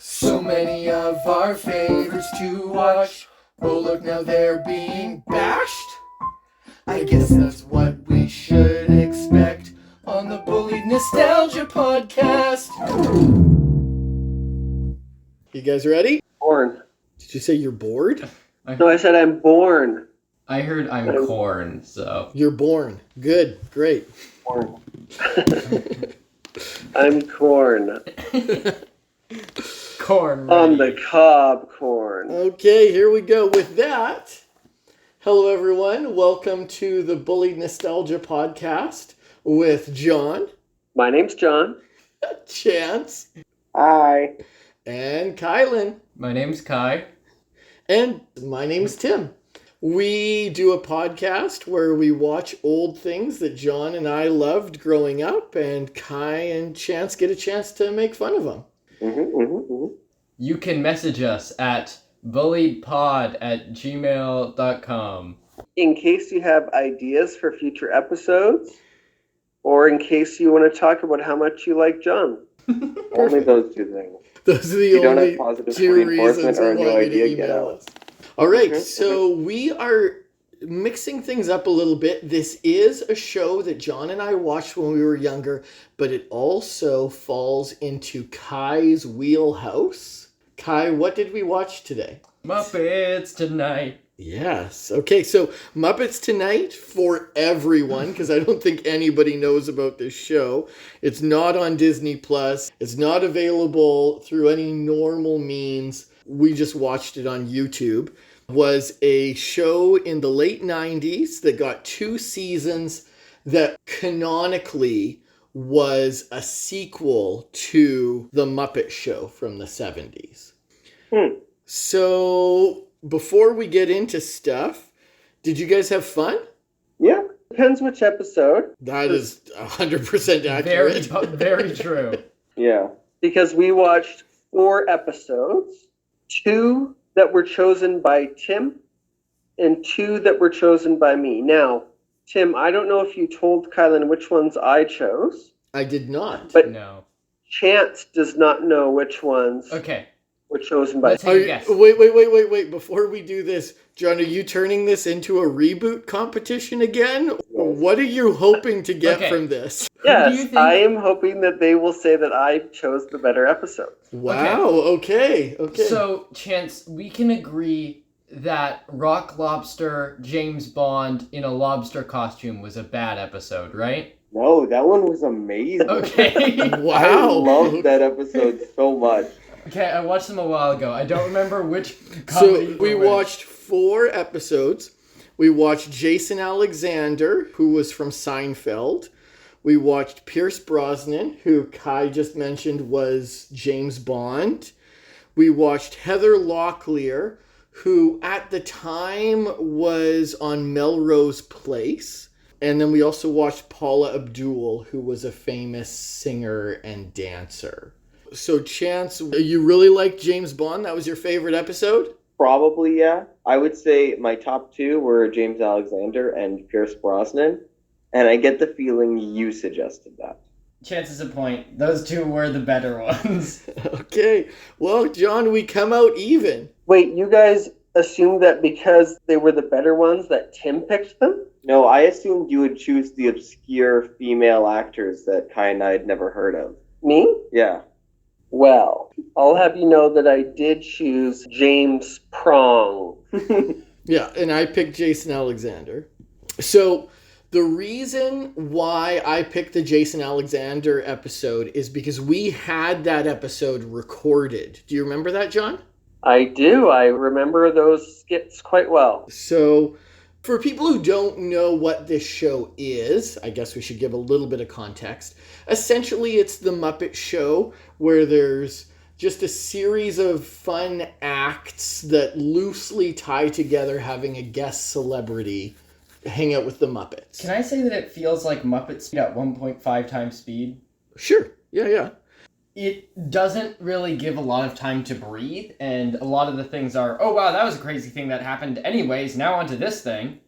So many of our favorites to watch. Oh look, now they're being bashed. I guess that's what we should expect on the Bullied Nostalgia podcast. You guys ready? Born. Did you say you're bored? No, I said I'm born. I heard I'm corn, so. You're born. Good, great. Born. I'm corn. Corn. On the cob corn. Okay, here we go with that. Hello, everyone. Welcome to the Bullied Nostalgia podcast with John, My name's John. Chance, Hi. and Kylan. My name's Kai. And my name's Tim. We do a podcast where we watch old things that John and I loved growing up, and Kai and Chance get a chance to make fun of them. You can message us at bulliedpod@gmail.com. In case you have ideas for future episodes, or in case you want to talk about how much you like John. Only those two things. Those are the You don't only have positive two reinforcement reasons or I a new want you idea, to get email out. us. All right, Mhm, so we are mixing things up a little bit. This is a show that John and I watched when we were younger, but it also falls into Kai's wheelhouse. Kai, what did we watch today? Muppets tonight. Yes. Okay, so Muppets Tonight for everyone, because I don't think anybody knows about this show. It's not on Disney Plus. It's not available through any normal means. We just watched it on YouTube. Was a show in the late 90s that got 2 seasons that canonically was a sequel to The Muppet Show from the 70s. So, before we get into stuff, did you guys have fun? Yeah. Depends which episode. That is 100% accurate. Very true. Yeah. Because we watched 4 episodes. 2 that were chosen by Tim and 2 that were chosen by me. Now, Tim, I don't know if you told Kylan which ones I chose, I did not. but No. Chance does not know which ones Okay. were chosen by Let's Tim. take a guess. Wait. Before we do this, John, are you turning this into a reboot competition again? What are you hoping to get Okay. from this? Who do you Yes, think- I am hoping that they will say that I chose the better episode. Wow, okay. So, Chance, we can agree that Rock Lobster James Bond in a lobster costume was a bad episode, right? No, that one was amazing. Okay. Wow. I loved that episode so much. Okay, I watched them a while ago. I don't remember which So comedy. we were which. watched 4 episodes. We watched Jason Alexander, who was from Seinfeld. We watched Pierce Brosnan, who Kai just mentioned was James Bond. We watched Heather Locklear, who at the time was on Melrose Place. And then we also watched Paula Abdul, who was a famous singer and dancer. So Chance, you really liked James Bond? That was your favorite episode? Probably, yeah. I would say my top 2 were James Alexander and Pierce Brosnan. And I get the feeling you suggested that. Chance is a point. Those 2 were the better ones. Okay. Well, John, we come out even. Wait, you guys assumed that because they were the better ones that Tim picked them? No, I assumed you would choose the obscure female actors that Kai and I had never heard of. Me? Yeah. Well, I'll have you know that I did choose James Prong. Yeah, and I picked Jason Alexander. So the reason why I picked the Jason Alexander episode is because we had that episode recorded. Do you remember that, John? I do. I remember those skits quite well. So for people who don't know what this show is, I guess we should give a little bit of context. Essentially, it's the Muppet Show where there's just a series of fun acts that loosely tie together having a guest celebrity hang out with the Muppets. Can I say that it feels like Muppet speed at 1.5 times speed? Sure. Yeah. It doesn't really give a lot of time to breathe, and a lot of the things are, oh wow, that was a crazy thing that happened anyways, now onto this thing.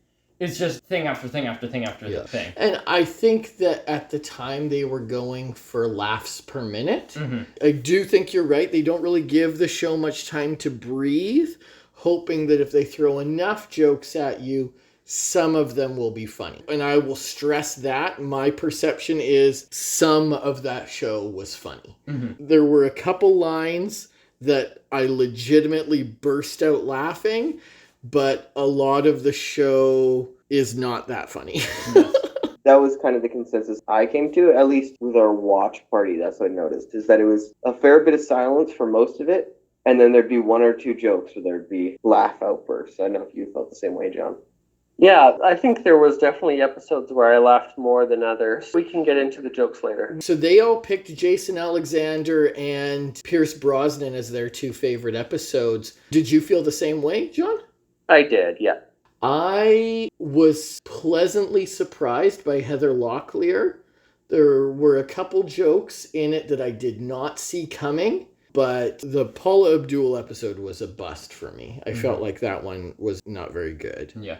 It's just thing after thing after thing after Yeah. thing. And I think that at the time they were going for laughs per minute. Mm-hmm. I do think you're right. They don't really give the show much time to breathe, hoping that if they throw enough jokes at you, some of them will be funny. And I will stress that. My perception is some of that show was funny. Mm-hmm. There were a couple lines that I legitimately burst out laughing, but a lot of the show is not that funny. Yes. That was kind of the consensus I came to, at least with our watch party. That's what I noticed, is that it was a fair bit of silence for most of it, and then there'd be one or two jokes where there'd be laugh outbursts. I don't know if you felt the same way, John. Yeah, I think there was definitely episodes where I laughed more than others. We can get into the jokes later. So they all picked Jason Alexander and Pierce Brosnan as their two favorite episodes. Did you feel the same way, John? I did, yeah. I was pleasantly surprised by Heather Locklear. There were a couple jokes in it that I did not see coming, but the Paula Abdul episode was a bust for me. I felt like that one was not very good. Yeah.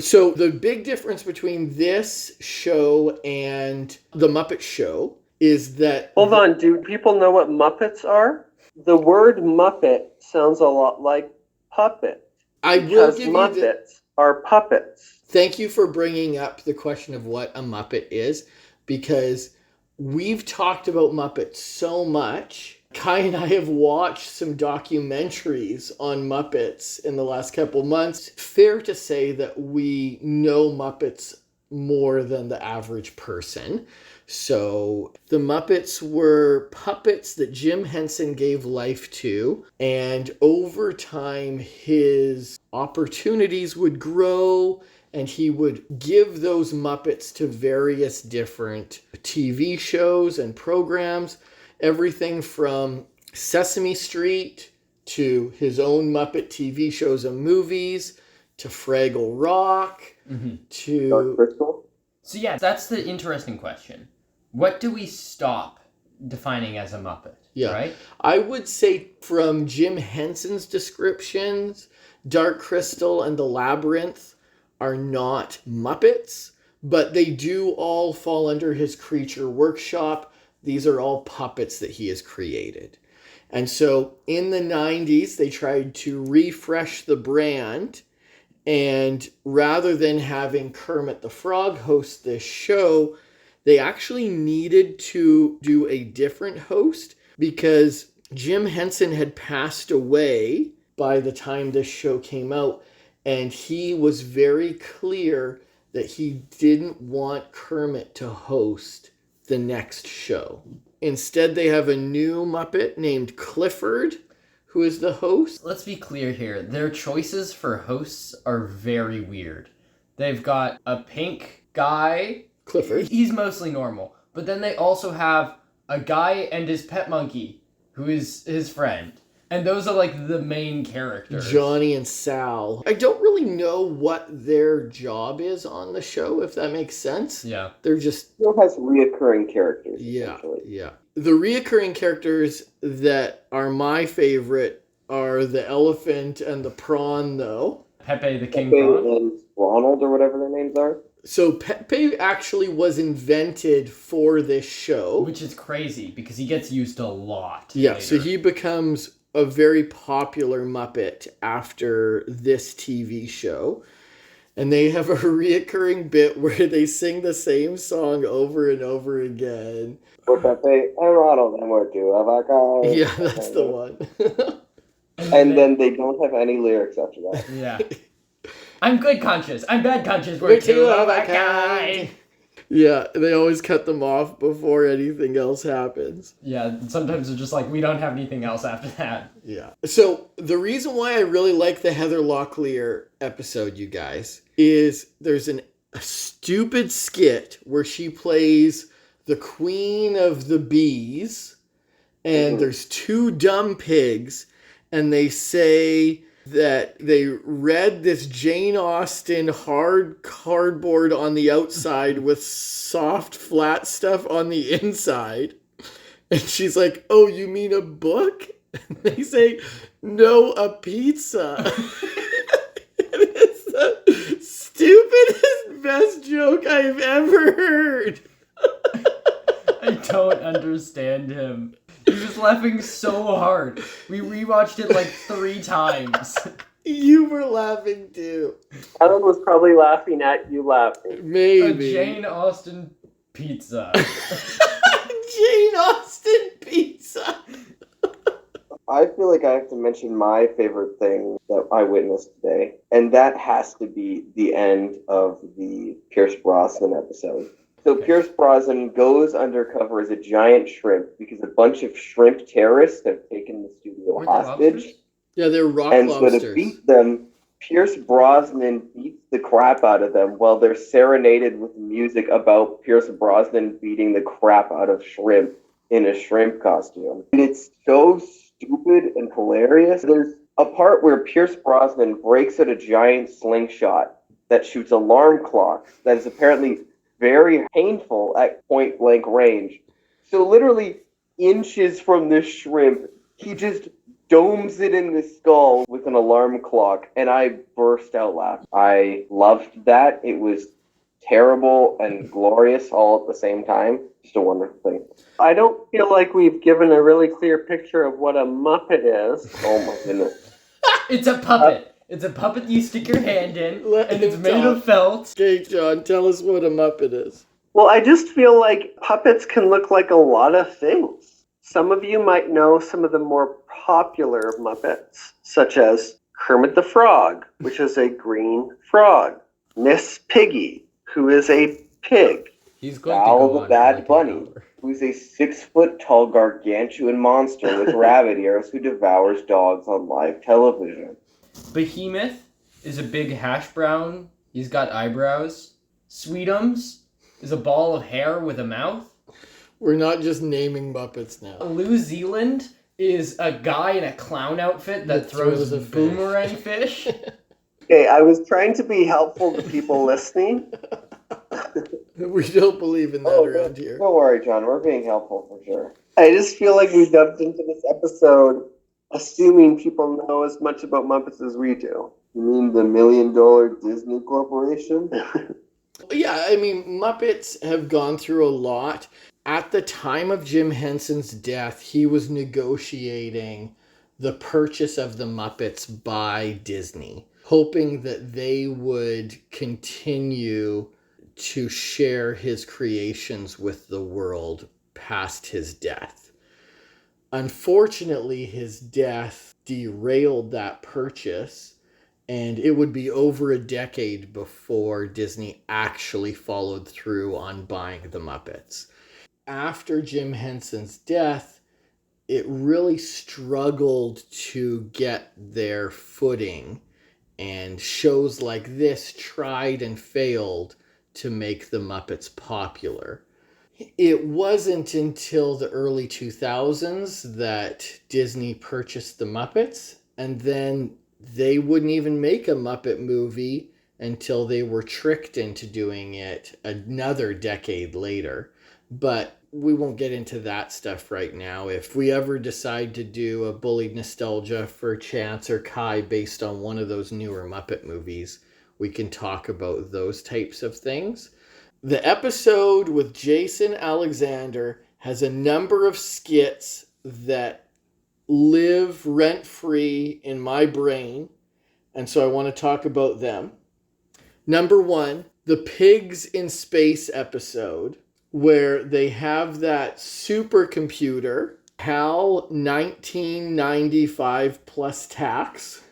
So the big difference between this show and the Muppet Show is that... Hold on, do people know what Muppets are? The word Muppet sounds a lot like puppet. I will Because give you Muppets are puppets. Thank you for bringing up the question of what a Muppet is, because we've talked about Muppets so much. Kai and I have watched some documentaries on Muppets in the last couple months. Fair to say that we know Muppets more than the average person. So the Muppets were puppets that Jim Henson gave life to, and over time his opportunities would grow and he would give those Muppets to various different TV shows and programs. Everything from Sesame Street to his own Muppet TV shows and movies to Fraggle Rock to... Dark Crystal? So yeah, that's the interesting question. What do we stop defining as a Muppet? Yeah. Right? I would say from Jim Henson's descriptions, Dark Crystal and the Labyrinth are not Muppets, but they do all fall under his Creature Workshop. These are all puppets that he has created. And so in the 90s, they tried to refresh the brand. And rather than having Kermit the Frog host this show, they actually needed to do a different host because Jim Henson had passed away by the time this show came out. And he was very clear that he didn't want Kermit to host the next show. Instead, they have a new Muppet named Clifford, who is the host. Let's be clear here. Their choices for hosts are very weird. They've got a pink guy. Clifford. He's mostly normal. But then they also have a guy and his pet monkey, who is his friend. And those are like the main characters. Johnny and Sal. I don't really know what their job is on the show, if that makes sense. Yeah. They're just... Still has reoccurring characters, Yeah, essentially. yeah. The reoccurring characters that are my favorite are the elephant and the prawn, though. Pepe the King Pepe Prawn. and Ronald, or whatever their names are. So Pepe actually was invented for this show. Which is crazy, because he gets used a lot. Yeah, later. so he becomes a very popular Muppet after this TV show. And they have a reoccurring bit where they sing the same song over and over again. For Pepe and Ronald, and we're two of our guys. Yeah, that's the one. And then they don't have any lyrics after that. Yeah. I'm good conscious. I'm bad conscious. We're two of a kind. Yeah, they always cut them off before anything else happens. Yeah, sometimes it's just like, we don't have anything else after that. Yeah. So the reason why I really like the Heather Locklear episode, you guys, is there's a stupid skit where she plays the queen of the bees, and there's two dumb pigs, and they say that they read this Jane Austen hard cardboard on the outside with soft flat stuff on the inside. And she's like, "Oh, you mean a book?" And they say, "No, a pizza." And it's the stupidest best joke I've ever heard. I don't understand him. He was laughing so hard. We rewatched it like 3 times. You were laughing too. Alan was probably laughing at you laughing. Maybe. A Jane Austen pizza. Jane Austen pizza. I feel like I have to mention my favorite thing that I witnessed today, and that has to be the end of the Pierce Brosnan episode. So Pierce Brosnan goes undercover as a giant shrimp because a bunch of shrimp terrorists have taken the studio Were they hostage. lobsters? Yeah, they're rock And lobsters. so to beat them, Pierce Brosnan beats the crap out of them while they're serenaded with music about Pierce Brosnan beating the crap out of shrimp in a shrimp costume. And it's so stupid and hilarious. There's a part where Pierce Brosnan breaks out a giant slingshot that shoots alarm clocks that is apparently very painful at point blank range. So literally inches from this shrimp, he just domes it in the skull with an alarm clock, and I burst out laughing. I loved that. It was terrible and glorious all at the same time. Just a wonderful thing. I don't feel like we've given a really clear picture of what a Muppet is. Oh my goodness. It's a puppet. It's a puppet you stick your hand in, Let and it's him made talk. of felt. Okay, John, tell us what a Muppet is. Well, I just feel like puppets can look like a lot of things. Some of you might know some of the more popular Muppets, such as Kermit the Frog, which is a green frog, Miss Piggy, who is a pig, He's going Val to go the on Bad for like Bunny. an hour. Who's a 6-foot-tall gargantuan monster with rabbit ears who devours dogs on live television. Behemoth is a big hash brown. He's got eyebrows. Sweetums is a ball of hair with a mouth. We're not just naming Muppets now. New Zealand is a guy in a clown outfit that That throws throws a fish. boomerang fish. Okay, I was trying to be helpful to people listening. We don't believe in that around here. Don't worry, John. We're being helpful for sure. I just feel like we dumped into this episode assuming people know as much about Muppets as we do. You mean the $1 million Disney Corporation? Yeah, I mean, Muppets have gone through a lot. At the time of Jim Henson's death, he was negotiating the purchase of the Muppets by Disney, hoping that they would continue to share his creations with the world past his death. Unfortunately, his death derailed that purchase, and it would be over a decade before Disney actually followed through on buying the Muppets. After Jim Henson's death, it really struggled to get their footing, and shows like this tried and failed to make the Muppets popular. It wasn't until the early 2000s that Disney purchased the Muppets, and then they wouldn't even make a Muppet movie until they were tricked into doing it another decade later. But we won't get into that stuff right now. If we ever decide to do a Bullied Nostalgia for Chance or Kai based on one of those newer Muppet movies, we can talk about those types of things. The episode with Jason Alexander has a number of skits that live rent-free in my brain, and so I want to talk about them. Number one, the Pigs in Space episode, where they have that supercomputer, HAL 1995 plus tax.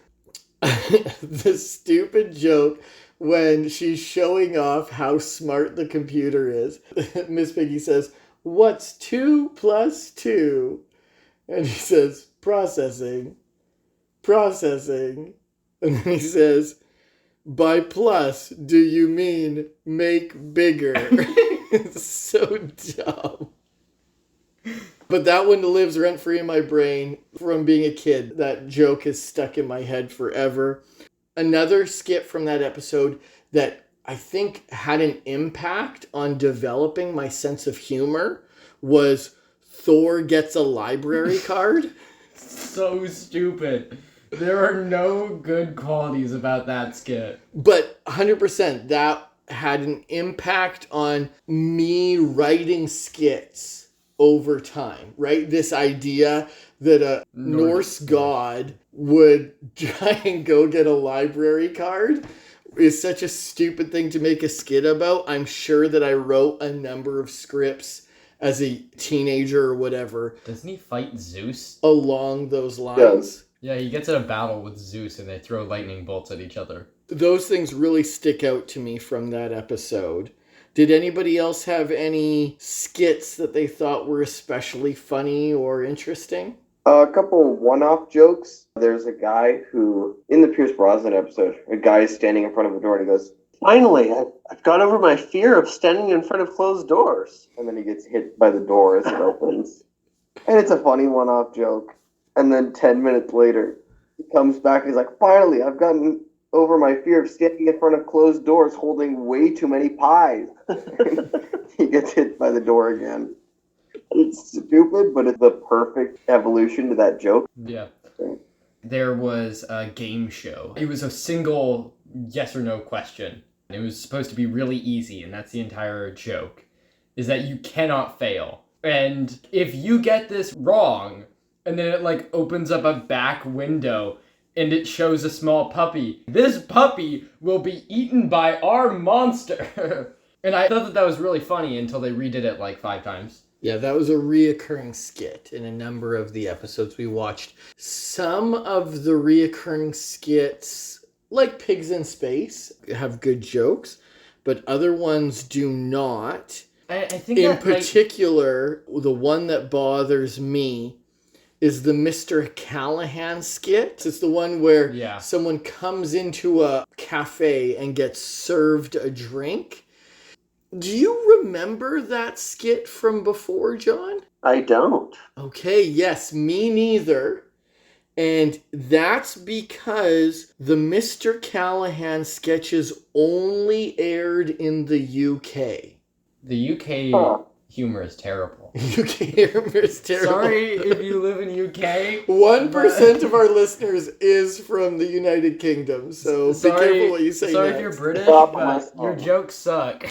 The stupid joke when she's showing off how smart the computer is. Miss Piggy says, "What's 2 plus 2? And he says, processing. And then he says, "By plus, do you mean make bigger?" It's so dumb. But that one lives rent-free in my brain from being a kid. That joke is stuck in my head forever. Another skit from that episode that I think had an impact on developing my sense of humor was Thor gets a library card. So stupid. There are no good qualities about that skit. But 100%, that had an impact on me writing skits over time, right? This idea that a Norse god would try and go get a library card is such a stupid thing to make a skit about. I'm sure that I wrote a number of scripts as a teenager or whatever. Doesn't he fight Zeus? Along those lines. Yeah, he gets in a battle with Zeus and they throw lightning bolts at each other. Those things really stick out to me from that episode. Did anybody else have any skits that they thought were especially funny or interesting? A couple one-off jokes. There's a guy who, in the Pierce Brosnan episode, a guy is standing in front of a door and he goes, Finally, I've got over my fear of standing in front of closed doors. and then he gets hit by the door as it opens. And it's a funny one-off joke. And then 10 minutes later, he comes back and he's like, finally, I've gotten over my fear of standing in front of closed doors holding way too many pies. He gets hit by the door again. It's stupid, but it's the perfect evolution to that joke. Yeah. There was a game show. It was a single yes or no question. It was supposed to be really easy, and that's the entire joke, is that you cannot fail. And if you get this wrong, and then it like opens up a back window and it shows a small puppy, this puppy will be eaten by our monster. And I thought that was really funny until they redid it like 5 times. Yeah, that was a reoccurring skit in a number of the episodes we watched. Some of the reoccurring skits, like Pigs in Space, have good jokes, but other ones do not. I think in that, particular, the one that bothers me is the Mr. Callahan skit. It's the one where someone comes into a cafe and gets served a drink. Do you remember that skit from before, John? I don't. Okay, yes, me neither. And that's because the Mr. Callahan sketches only aired in the UK. The UK humor is terrible. UK humor is terrible. Sorry if you live in UK. 1% of our listeners is from the United Kingdom, so be careful what you say. Sorry next. if you're British, but your jokes suck.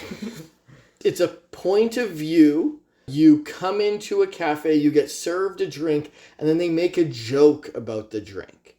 It's a point of view. You come into a cafe, you get served a drink, and then they make a joke about the drink.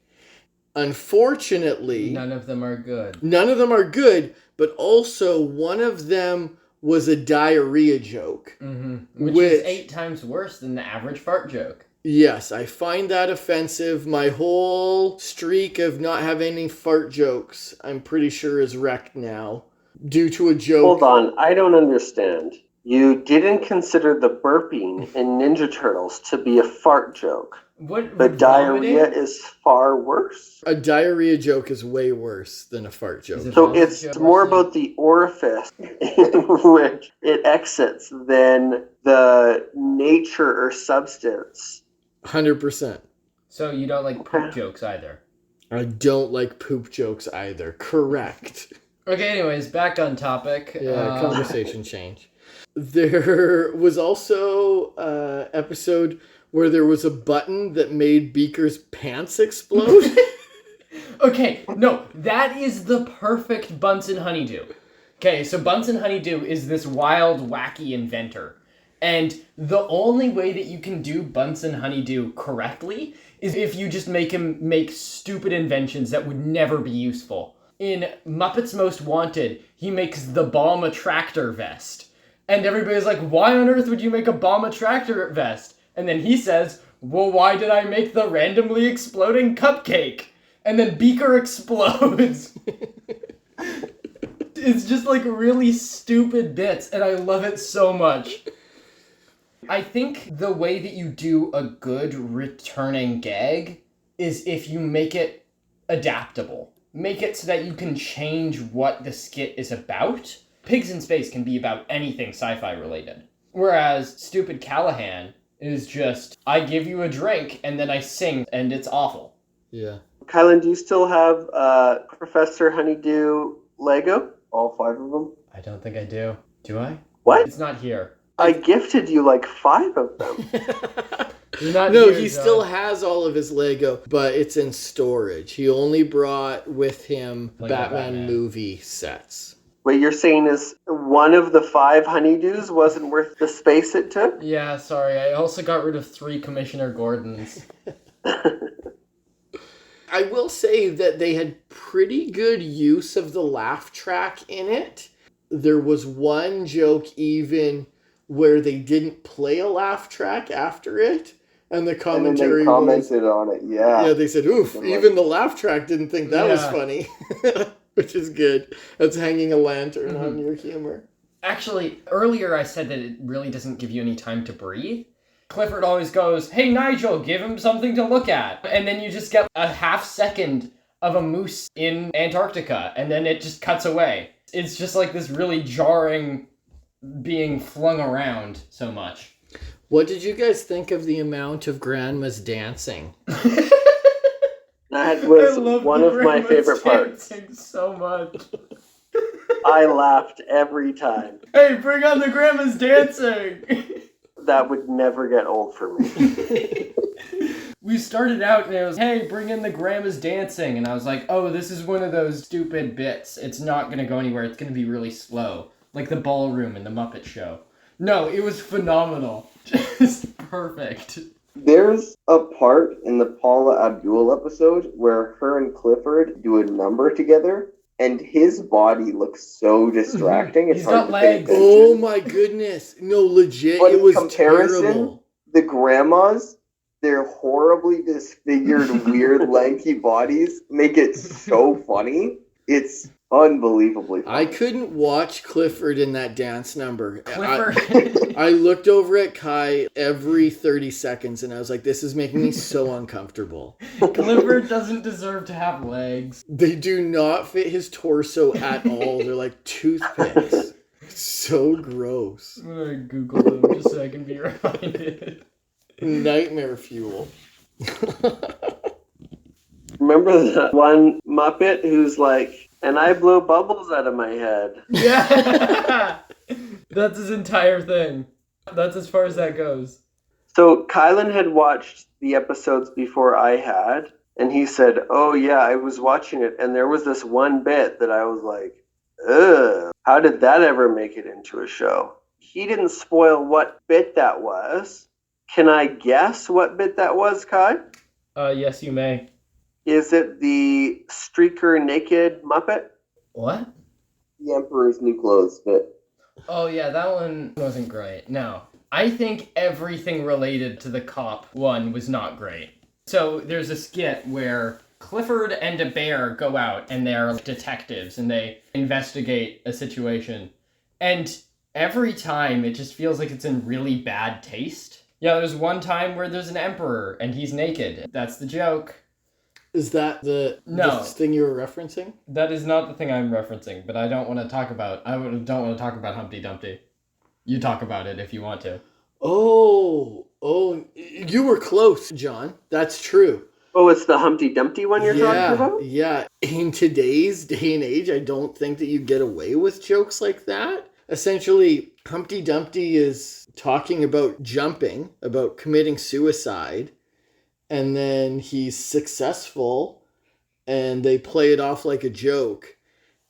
Unfortunately, none of them are good. None of them are good, but also one of them was a diarrhea joke. Mm-hmm. Which is 8 times worse than the average fart joke. Yes, I find that offensive. My whole streak of not having any fart jokes, I'm pretty sure, is wrecked now. Due to a joke. Hold on, I don't understand. You didn't consider the burping in Ninja Turtles to be a fart joke. But diarrhea is far worse. A diarrhea joke is way worse than a fart joke. So it's more about the orifice in which it exits than the nature or substance. 100%. So you don't like poop jokes either? I don't like poop jokes either. Correct. Okay, anyways, back on topic. Yeah, conversation change. There was also an episode where there was a button that made Beaker's pants explode. Okay, no, that is the perfect Bunsen Honeydew. Okay, so Bunsen Honeydew is this wild, wacky inventor. And the only way that you can do Bunsen Honeydew correctly is if you just make him make stupid inventions that would never be useful. In Muppets Most Wanted, he makes the bomb attractor vest. And everybody's like, why on earth would you make a bomb attractor vest? And then he says, well, why did I make the randomly exploding cupcake? And then Beaker explodes. It's just like really stupid bits, and I love it so much. I think the way that you do a good returning gag is if you make it adaptable. Make it so that you can change what the skit is about. Pigs in Space can be about anything sci-fi related. Whereas Stupid Callahan is just, I give you a drink and then I sing and it's awful. Yeah. Kylan, do you still have Professor Honeydew Lego? All 5 of them? I don't think I do. Do I? What? It's not here. I gifted you like 5 of them. No, he still has all of his Lego, but it's in storage. He only brought with him Lego Batman movie sets. What you're saying is one of the 5 honeydews wasn't worth the space it took? Yeah, sorry. I also got rid of 3 Commissioner Gordons. I will say that they had pretty good use of the laugh track in it. There was one joke even where they didn't play a laugh track after it, and the And then commentary they commented on it. Yeah. yeah, they said, oof, Like- even the laugh track didn't think that was Yeah. funny. Which is good. That's hanging a lantern on your humor. Actually, earlier I said that it really doesn't give you any time to breathe. Clifford always goes, "Hey Nigel, give him something to look at." And then you just get a half second of a moose in Antarctica, and then it just cuts away. It's just like this really jarring being flung around so much. What did you guys think of the amount of grandmas dancing? That was I love one the of my grandmas favorite parts. dancing so much. I laughed every time. Hey, bring on the grandmas dancing! That would never get old for me. We started out and it was, hey, bring in the grandmas dancing. And I was like, oh, this is one of those stupid bits. It's not going to go anywhere. It's going to be really slow. Like the ballroom in the Muppet Show. No, it was phenomenal. Just perfect. There's a part in the Paula Abdul episode where her and Clifford do a number together, and his body looks so distracting. It's He's hard got to legs. pay Oh attention. my goodness. No, legit, But it in was comparison, terrible. The grandmas, their horribly disfigured, weird, lanky bodies make it so funny. It's unbelievably funny. I couldn't watch Clifford in that dance number. Clifford. I looked over at Kai every 30 seconds and I was like, this is making me so uncomfortable. Clifford doesn't deserve to have legs. They do not fit his torso at all. They're like toothpicks. So gross. I'm gonna Google them just so I can be reminded. Nightmare fuel. Remember the one Muppet who's like, and I blow bubbles out of my head. Yeah! That's his entire thing. That's as far as that goes. So Kylan had watched the episodes before I had, and he said, oh yeah, I was watching it, and there was this one bit that I was like, ugh, how did that ever make it into a show? He didn't spoil what bit that was. Can I guess what bit that was, Kai? Yes, you may. Is it the streaker naked Muppet? What? The Emperor's New Clothes bit. Oh yeah, that one wasn't great. No. I think everything related to the cop one was not great. So there's a skit where Clifford and a bear go out and they're detectives and they investigate a situation. And every time it just feels like it's in really bad taste. Yeah, there's one time where there's an emperor and he's naked. That's the joke. Is that the thing you were referencing? That is not the thing I'm referencing, but I don't want to talk about. I don't want to talk about Humpty Dumpty. You talk about it if you want to. Oh, you were close, John. That's true. Oh, it's the Humpty Dumpty one you're talking about? Yeah. In today's day and age, I don't think that you get away with jokes like that. Essentially, Humpty Dumpty is talking about jumping, about committing suicide, and then he's successful, and they play it off like a joke,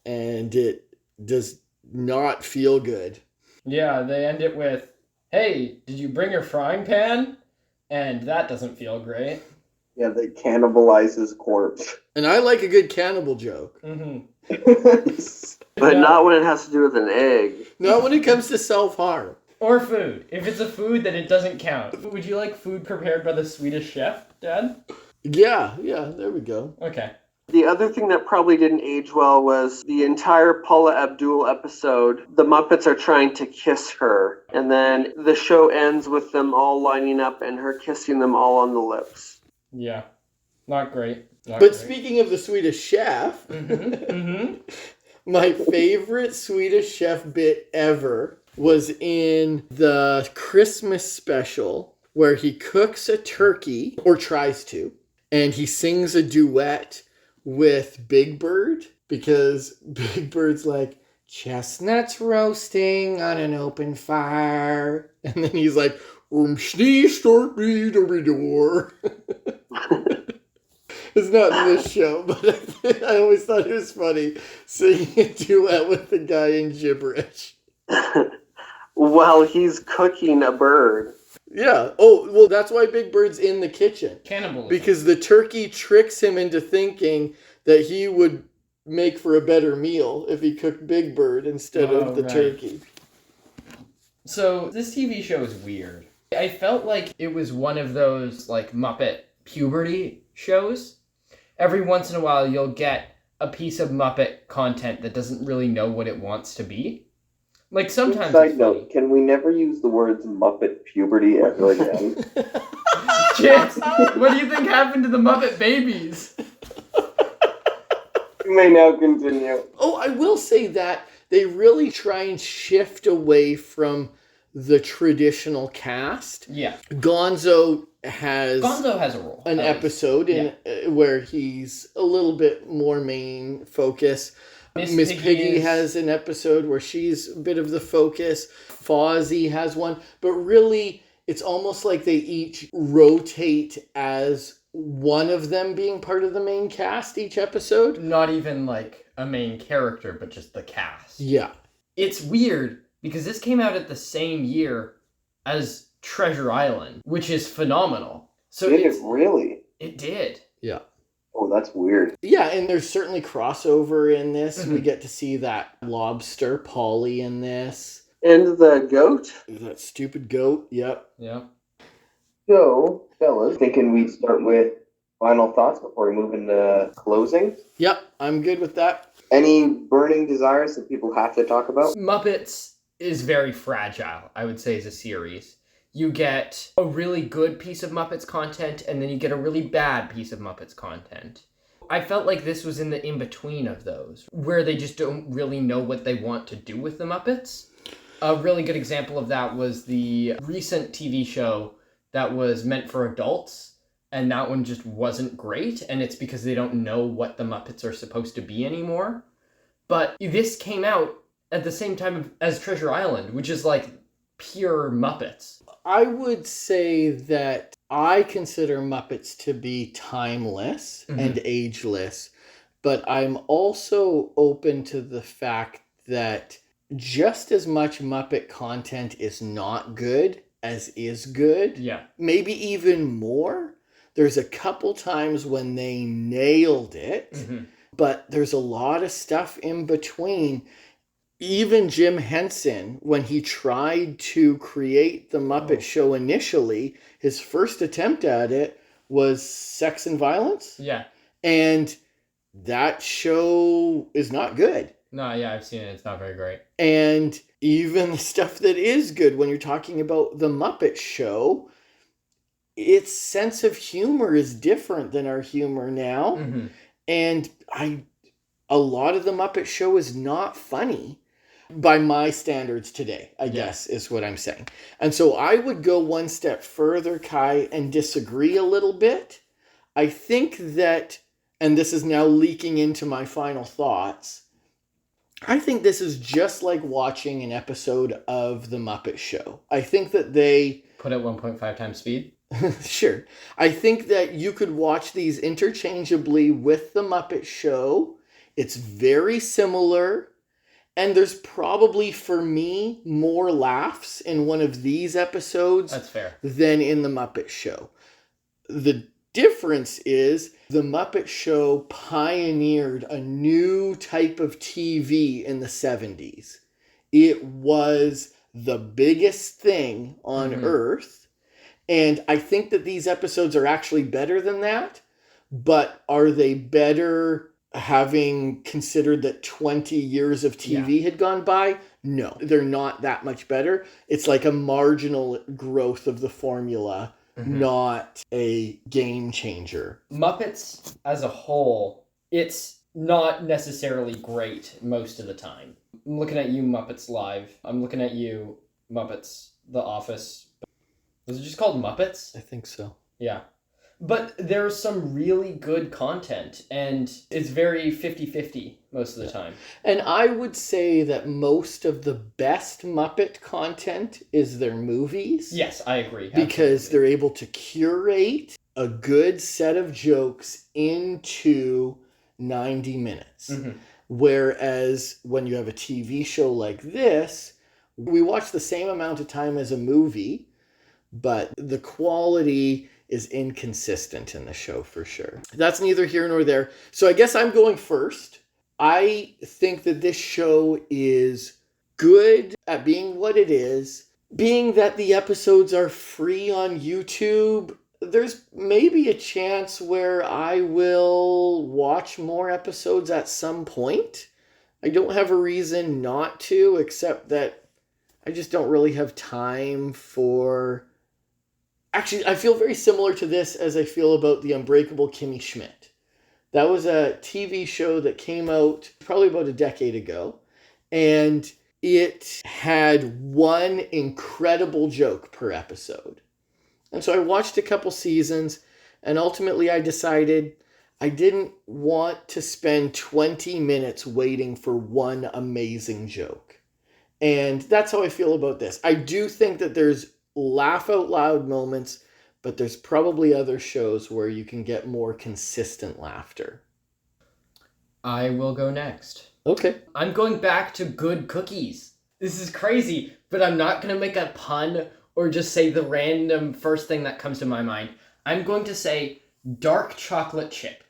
and it does not feel good. Yeah, they end it with, "Hey, did you bring your frying pan?" And that doesn't feel great. Yeah, they cannibalize his corpse. And I like a good cannibal joke. Mm-hmm. But Yeah. not when it has to do with an egg. Not when it comes to self-harm. Or food. If it's a food, then it doesn't count. Would you like food prepared by the Swedish chef, Dad? Yeah, there we go. Okay. The other thing that probably didn't age well was the entire Paula Abdul episode. The Muppets are trying to kiss her, and then the show ends with them all lining up and her kissing them all on the lips. Yeah. Not great. Not But great. speaking of the Swedish chef, Mm-hmm. my favorite Swedish chef bit ever was in the Christmas special where he cooks a turkey, or tries to, and he sings a duet with Big Bird, because Big Bird's like, chestnuts roasting on an open fire. And then he's like, schnee stork door. It's not in this show, but I always thought it was funny singing a duet with the guy in gibberish. While he's cooking a bird. Yeah. Oh, well, that's why Big Bird's in the kitchen. Cannibalism. Because the turkey tricks him into thinking that he would make for a better meal if he cooked Big Bird instead of the turkey. So this TV show is weird. I felt like it was one of those like Muppet puberty shows. Every once in a while you'll get a piece of Muppet content that doesn't really know what it wants to be. Like sometimes Side note, can we never use the words Muppet puberty ever again? Chance, what do you think happened to the Muppet babies? You may now continue. Oh, I will say that they really try and shift away from the traditional cast. Yeah. Gonzo has a role. An episode where he's a little bit more main focus. Miss Piggy has an episode where she's a bit of the focus. Fozzie has one. But really, it's almost like they each rotate as one of them being part of the main cast each episode. Not even like a main character, but just the cast. Yeah. It's weird because this came out at the same year as Treasure Island, which is phenomenal. So Did it really? It did. Yeah. Oh, that's weird. Yeah, and there's certainly crossover in this. Mm-hmm. We get to see that lobster Polly in this. And the goat? That stupid goat. Yep. Yeah. So, fellas, thinking we'd start with final thoughts before we move into closing. Yep, I'm good with that. Any burning desires that people have to talk about? Muppets is very fragile, I would say, as a series. You get a really good piece of Muppets content, and then you get a really bad piece of Muppets content. I felt like this was in the in-between of those, where they just don't really know what they want to do with the Muppets. A really good example of that was the recent TV show that was meant for adults, and that one just wasn't great, and it's because they don't know what the Muppets are supposed to be anymore. But this came out at the same time as Treasure Island, which is like pure Muppets. I would say that I consider Muppets to be timeless and ageless, but I'm also open to the fact that just as much Muppet content is not good as is good. Yeah. Maybe even more. There's a couple times when they nailed it, but there's a lot of stuff in between. Even Jim Henson, when he tried to create the Muppet Show initially, his first attempt at it was Sex and Violence. Yeah. And that show is not good. No, yeah, I've seen it. It's not very great. And even the stuff that is good, when you're talking about the Muppet Show, its sense of humor is different than our humor now. And a lot of the Muppet Show is not funny by my standards today, I guess, is what I'm saying. And so I would go one step further, Kai, and disagree a little bit. I think that, and this is now leaking into my final thoughts, I think this is just like watching an episode of The Muppet Show. I think that they... Put at 1.5 times speed? Sure. I think that you could watch these interchangeably with The Muppet Show. It's very similar. And there's probably, for me, more laughs in one of these episodes That's fair. than in The Muppet Show. The difference is The Muppet Show pioneered a new type of TV in the 70s. It was the biggest thing on Earth. And I think that these episodes are actually better than that. But are they better having considered that 20 years of TV had gone by? No, they're not that much better. It's like a marginal growth of the formula, not a game changer. Muppets as a whole, it's not necessarily great most of the time. I'm looking at you, Muppets Live. I'm looking at you, Muppets The Office. Was it just called Muppets? I think so. Yeah. But there's some really good content, and it's very 50-50 most of the time. And I would say that most of the best Muppet content is their movies. Yes, I agree. Because absolutely. they're able to curate a good set of jokes into 90 minutes. Mhm. Whereas when you have a TV show like this, we watch the same amount of time as a movie, but the quality is inconsistent in the show for sure. That's neither here nor there. So I guess I'm going first. I think that this show is good at being what it is. Being that the episodes are free on YouTube, there's maybe a chance where I will watch more episodes at some point. I don't have a reason not to, except that I just don't really have time for... Actually, I feel very similar to this as I feel about The Unbreakable Kimmy Schmidt. That was a TV show that came out probably about a decade ago, and it had one incredible joke per episode. And so I watched a couple seasons, and ultimately I decided I didn't want to spend 20 minutes waiting for one amazing joke. And that's how I feel about this. I do think that there's laugh out loud moments, but there's probably other shows where you can get more consistent laughter. I will go next. Okay. I'm going back to good cookies. This is crazy, but I'm not going to make a pun or just say the random first thing that comes to my mind. I'm going to say dark chocolate chip.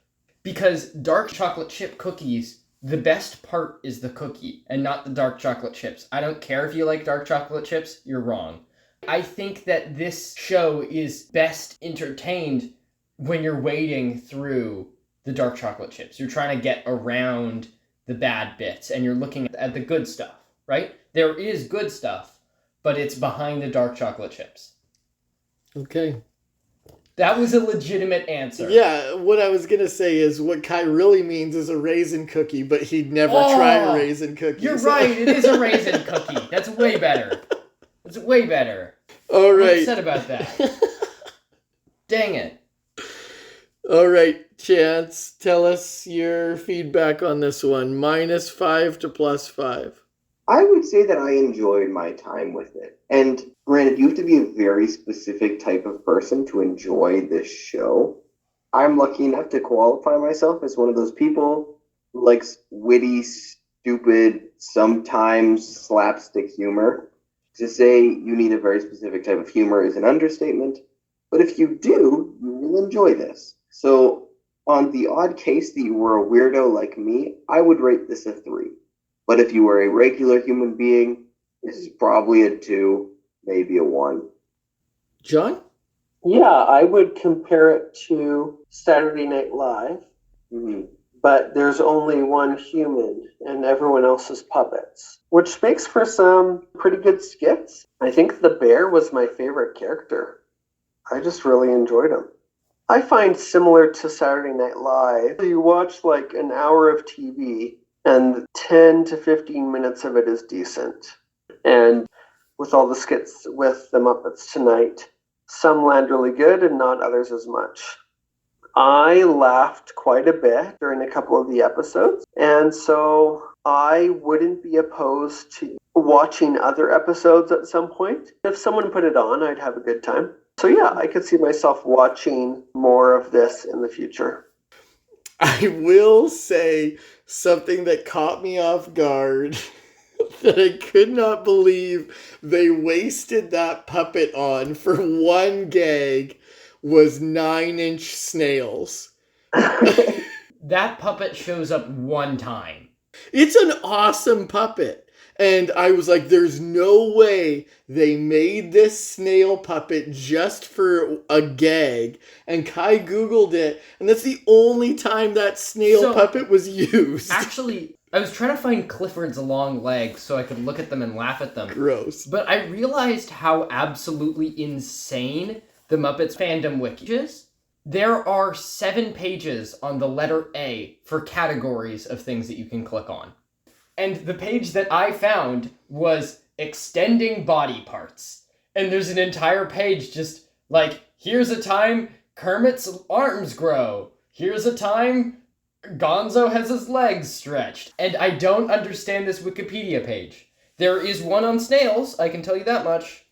Because dark chocolate chip cookies, the best part is the cookie and not the dark chocolate chips. I don't care if you like dark chocolate chips, you're wrong. I think that this show is best entertained when you're wading through the dark chocolate chips. You're trying to get around the bad bits and you're looking at the good stuff, right? There is good stuff, but it's behind the dark chocolate chips. Okay. That was a legitimate answer. Yeah, what I was going to say is what Kai really means is a raisin cookie, but he'd never try a raisin cookie. You're right, it is a raisin cookie. That's way better. It's way better. All right. I'm upset about that. Dang it. All right, Chance, tell us your feedback on this one. -5 to +5. I would say that I enjoyed my time with it. And granted, you have to be a very specific type of person to enjoy this show. I'm lucky enough to qualify myself as one of those people who likes witty, stupid, sometimes slapstick humor. To say you need a very specific type of humor is an understatement. But if you do, you will enjoy this. So on the odd case that you were a weirdo like me, I would rate this a 3. But if you were a regular human being, this is probably a 2, maybe a 1. John? Yeah, I would compare it to Saturday Night Live, but there's only one human and everyone else is puppets, which makes for some pretty good skits. I think the bear was my favorite character. I just really enjoyed him. I find similar to Saturday Night Live, you watch like an hour of TV and 10 to 15 minutes of it is decent. And with all the skits with the Muppets tonight, some land really good and not others as much. I laughed quite a bit during a couple of the episodes, and so I wouldn't be opposed to watching other episodes at some point. If someone put it on, I'd have a good time. So yeah, I could see myself watching more of this in the future. I will say something that caught me off guard that I could not believe they wasted that puppet on for one gag was 9-inch snails. That puppet shows up one time. It's an awesome puppet. And I was like, there's no way they made this snail puppet just for a gag. And Kai Googled it, and that's the only time that snail puppet was used. Actually, I was trying to find Clifford's long legs so I could look at them and laugh at them. Gross. But I realized how absolutely insane the Muppets fandom wiki is. There are 7 pages on the letter A for categories of things that you can click on. And the page that I found was extending body parts. And there's an entire page just like, here's a time Kermit's arms grow. Here's a time Gonzo has his legs stretched. And I don't understand this Wikipedia page. There is one on snails, I can tell you that much.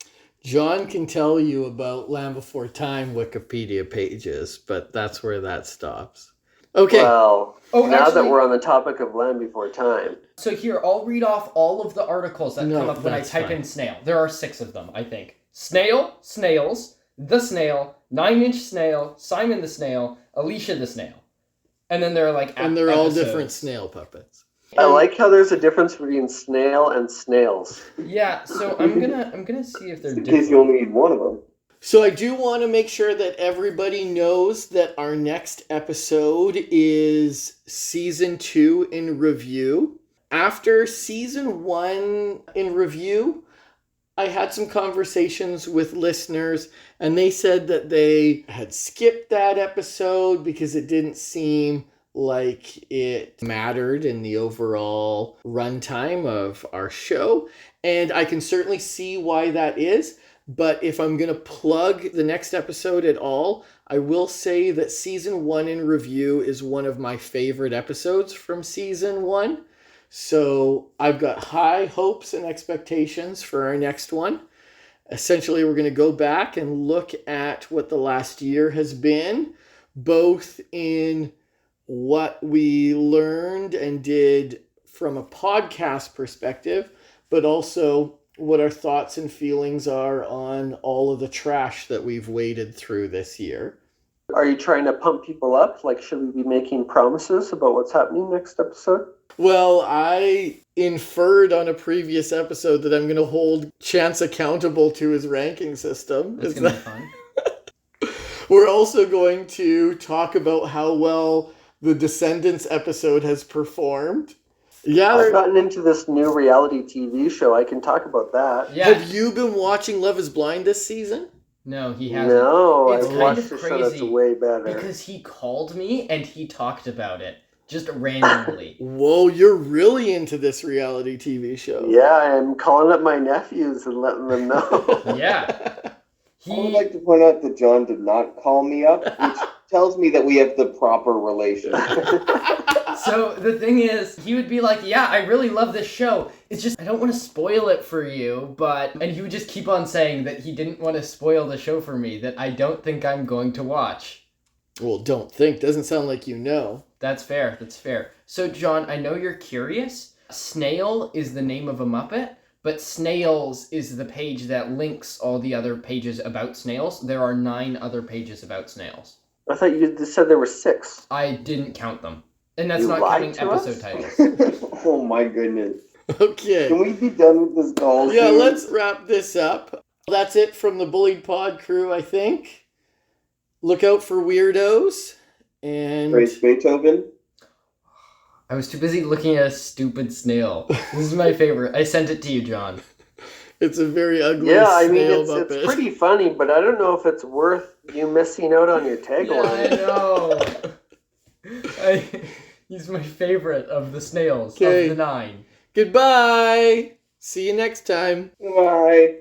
John can tell you about Land Before Time Wikipedia pages, but that's where that stops. Okay. Well, Oh, now that actually- we're on the topic of Land Before Time. So here, I'll read off all of the articles that No, come up when I that's type fine. in snail. There are 6 of them, I think. Snail, snails, the snail, 9-inch snail, Simon the snail, Alicia the snail. And then there are like And they're all episodes. different snail puppets. I like how there's a difference between snail and snails. Yeah, so I'm gonna see if they're In case you only different. need one of them. So I do want to make sure that everybody knows that our next episode is season 2 in review. After season 1 in review, I had some conversations with listeners, and they said that they had skipped that episode because it didn't seem like it mattered in the overall runtime of our show. And I can certainly see why that is. But if I'm going to plug the next episode at all, I will say that season 1 in review is one of my favorite episodes from season 1. So I've got high hopes and expectations for our next one. Essentially, we're going to go back and look at what the last year has been, both in what we learned and did from a podcast perspective, but also what our thoughts and feelings are on all of the trash that we've waded through this year. Are you trying to pump people up? Like, should we be making promises about what's happening next episode? Well, I inferred on a previous episode that I'm going to hold Chance accountable to his ranking system. It's Is gonna be that- fun. We're also going to talk about how well the Descendants episode has performed. Yeah, I've gotten into this new reality TV show. I can talk about that. Yeah. Have you been watching Love is Blind this season? No, he hasn't. No, It's I've kind watched of a show that's crazy way better. Because he called me and he talked about it. Just randomly. Whoa, you're really into this reality TV show. Yeah, I'm calling up my nephews and letting them know. Yeah. I would like to point out that John did not call me up, which tells me that we have the proper relation. So the thing is, he would be like, yeah, I really love this show. It's just, I don't want to spoil it for you, but... And he would just keep on saying that he didn't want to spoil the show for me, that I don't think I'm going to watch. Well, don't think. Doesn't sound like you know. That's fair, that's fair. So, John, I know you're curious. Snail is the name of a Muppet, but Snails is the page that links all the other pages about snails. There are 9 other pages about snails. I thought you just said there were 6. I didn't count them. And that's You not lied counting to episode us? titles. Oh my goodness. Okay. Can we be done with this call? Yeah, soon? let's wrap this up. That's it from the Bullied Pod crew, I think. Look out for weirdos. And Praise Beethoven. I was too busy looking at a stupid snail. This is my favorite. I sent it to you, John. it's a very ugly Yeah, I mean, snail it's Muppet. pretty funny, but I don't know if it's worth you missing out on your tagline. Yeah, I know. He's my favorite of the snails, Okay. of the 9. Goodbye. See you next time. Bye.